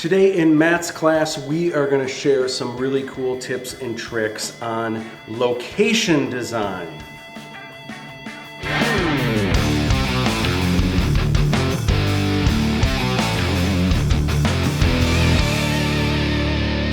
Today in Matt's class, we are going to share some really cool tips and tricks on location design.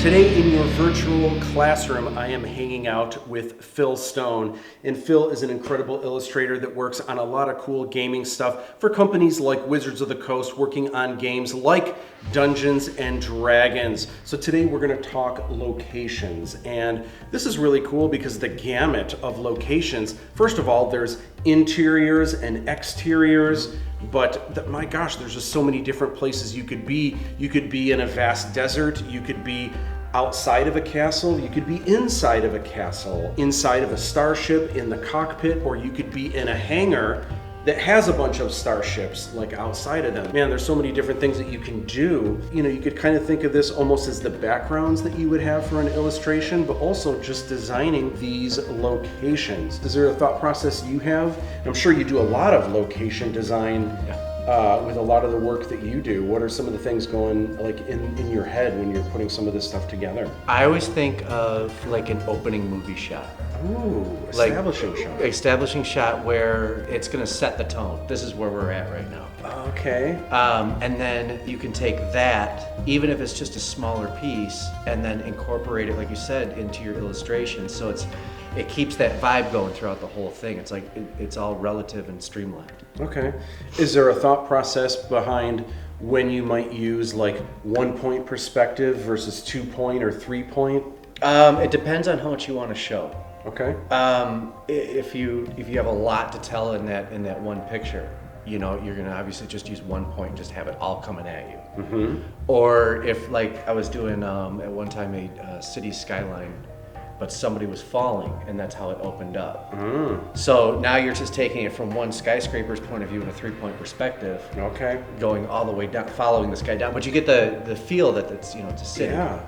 Today in your virtual classroom, I am hanging out with Phil Stone. And Phil is an incredible illustrator that works on a lot of cool gaming stuff for companies like Wizards of the Coast, working on games like Dungeons and Dragons. So today we're going to talk locations. And this is really cool because the gamut of locations, first of all, there's interiors and exteriors. But my gosh, there's just so many different places you could be. You could be in a vast desert, you could be outside of a castle, you could be inside of a castle, inside of a starship, in the cockpit, or you could be in a hangar that has a bunch of starships like outside of them. Man, there's so many different things that you can do. You know, you could kind of think of this almost as the backgrounds that you would have for an illustration, but also just designing these locations. Is there a thought process you have? I'm sure you do a lot of location design with a lot of the work that you do. What are some of the things going like in your head when you're putting some of this stuff together? I always think of like an opening movie shot. Ooh, establishing shot. Establishing shot where it's gonna set the tone. This is where we're at right now. Okay. And then you can take that, even if it's just a smaller piece, and then incorporate it, like you said, into your illustration. So it keeps that vibe going throughout the whole thing. It's like it's all relative and streamlined. Okay. Is there a thought process behind when you might use like 1-point perspective versus 2-point or 3-point? It depends on how much you want to show. Okay. If you have a lot to tell in that one picture, you know, you're gonna obviously just use 1 point and just have it all coming at you. Mm-hmm. Or if, like I was doing at one time a city skyline, but somebody was falling, and that's how it opened up. So now you're just taking it from one skyscraper's point of view in a 3-point perspective. Okay. Going all the way down, following this guy down, but you get the feel that it's, you know, it's a city. Yeah.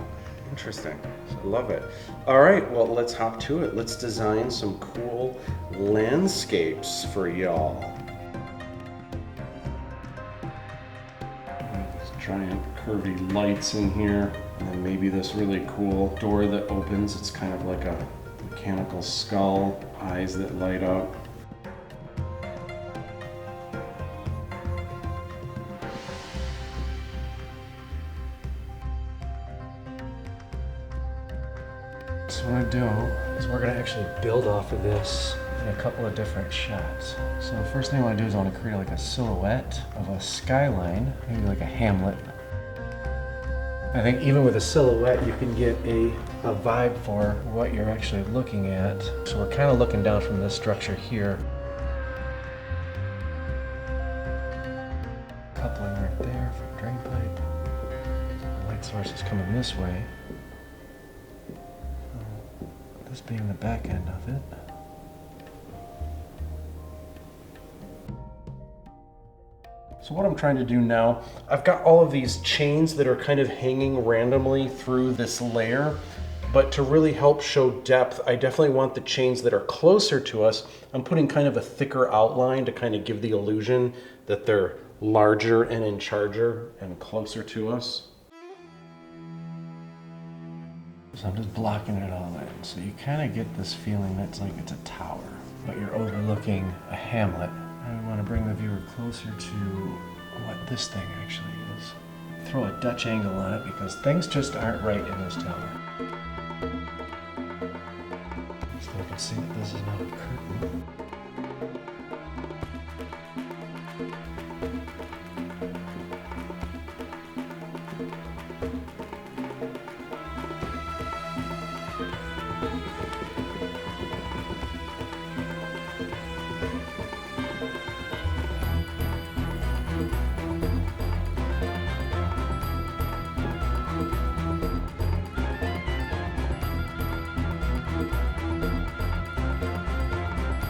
Interesting. I love it. All right, well, let's hop to it. Let's design some cool landscapes for y'all. These giant curvy lights in here, and then maybe this really cool door that opens. It's kind of like a mechanical skull, eyes that light up. So what I do is we're gonna actually build off of this in a couple of different shots. So the first thing I want to do is I want to create like a silhouette of a skyline, maybe like a hamlet. I think even with a silhouette you can get a vibe for what you're actually looking at. So we're kind of looking down from this structure here. Coupling right there for drain pipe. The light source is coming this way. This being the back end of it. So what I'm trying to do now, I've got all of these chains that are kind of hanging randomly through this layer, but to really help show depth, I definitely want the chains that are closer to us. I'm putting kind of a thicker outline to kind of give the illusion that they're larger and in charger and closer to us. So I'm just blocking it all in. So you kind of get this feeling that's like it's a tower, but you're overlooking a hamlet. I want to bring the viewer closer to what this thing actually is. Throw a Dutch angle on it because things just aren't right in this tower. So you can see that this is not a curtain.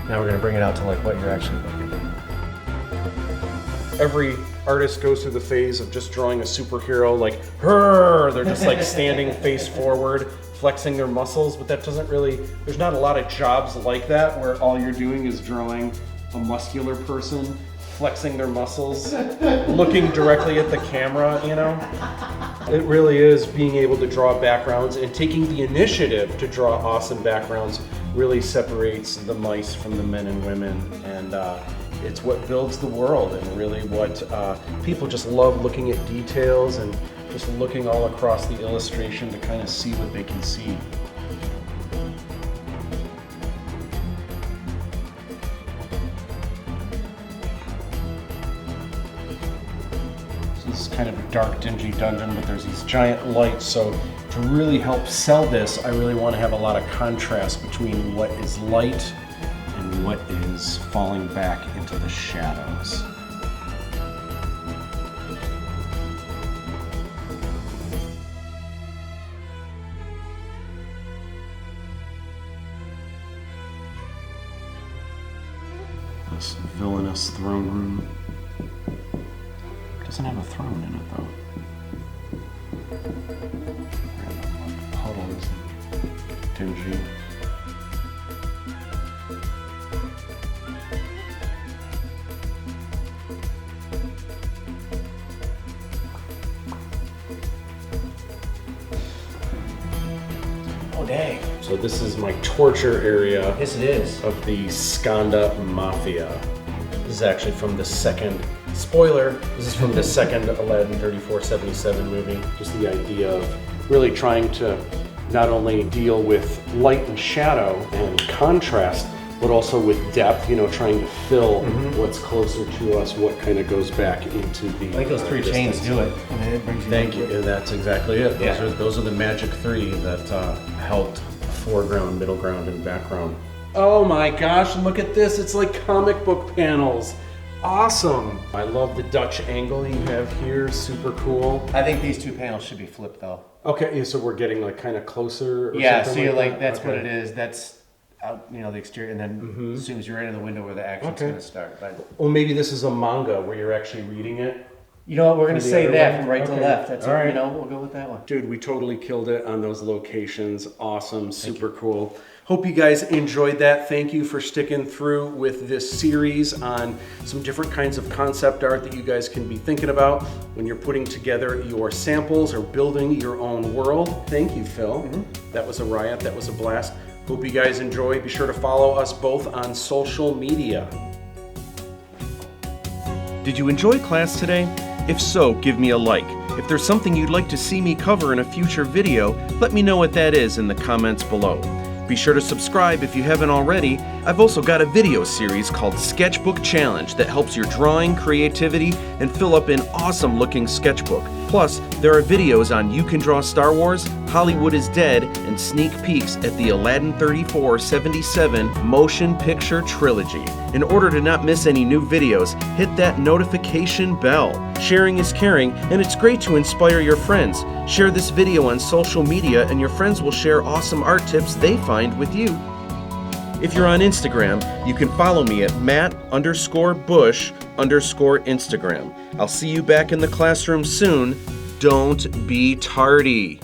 Now we're going to bring it out to like what you're actually looking at. Every artist goes through the phase of just drawing a superhero like, "Hurr!" They're just like standing face forward, flexing their muscles, but that doesn't really, there's not a lot of jobs like that where all you're doing is drawing a muscular person flexing their muscles, looking directly at the camera, you know? It really is being able to draw backgrounds and taking the initiative to draw awesome backgrounds really separates the mice from the men and women, and it's what builds the world, and really what people just love looking at details and just looking all across the illustration to kind of see what they can see. This is kind of a dark, dingy dungeon, but there's these giant lights, so to really help sell this, I really want to have a lot of contrast between what is light and what is falling back into the shadows. This villainous throne room doesn't have a throne in it, though. Puddles, dingy. Oh, dang. So this is my torture area. Yes, it is. Of the Skanda Mafia. This is actually from the second, spoiler, this is from the second Aladdin 3477 movie. Just the idea of really trying to not only deal with light and shadow and contrast, but also with depth, you know, trying to fill what's closer to us, what kind of goes back into the I think those three distance. chains do it. I mean, it brings you Thank you. Yeah, that's exactly it. Those are the magic three that helped foreground, middle ground, and background. Oh my gosh, look at this. It's like comic book panels. Awesome. I love the Dutch angle you have here. Super cool. I think these two panels should be flipped, though. Okay, yeah, so we're getting like kind of closer or Yeah, so something you're like like, that? that's what it is. That's out, you know, the exterior, and then as soon as you're right in the window where the action's Okay. going to start. But Well, maybe this is a manga where you're actually reading it. you know what? We're going to the say other that one? from right to Okay. left. That's All it. right. You know, we'll go with that one. Dude, we totally killed it on those locations. Awesome, super cool. Hope you guys enjoyed that. Thank you for sticking through with this series on some different kinds of concept art that you guys can be thinking about when you're putting together your samples or building your own world. Thank you, Phil. That was a riot. That was a blast. Hope you guys enjoy. Be sure to follow us both on social media. Did you enjoy class today? If so, give me a like. If there's something you'd like to see me cover in a future video, let me know what that is in the comments below. Be sure to subscribe if you haven't already. I've also got a video series called Sketchbook Challenge that helps your drawing, creativity, and fill up an awesome looking sketchbook. Plus, there are videos on You Can Draw Star Wars, Hollywood is Dead, and sneak peeks at the Aladdin 3477 motion picture trilogy. In order to not miss any new videos, hit that notification bell. Sharing is caring, and it's great to inspire your friends. Share this video on social media and your friends will share awesome art tips they find with you. If you're on Instagram, you can follow me at Matt_Busch_Instagram. I'll see you back in the classroom soon. Don't be tardy.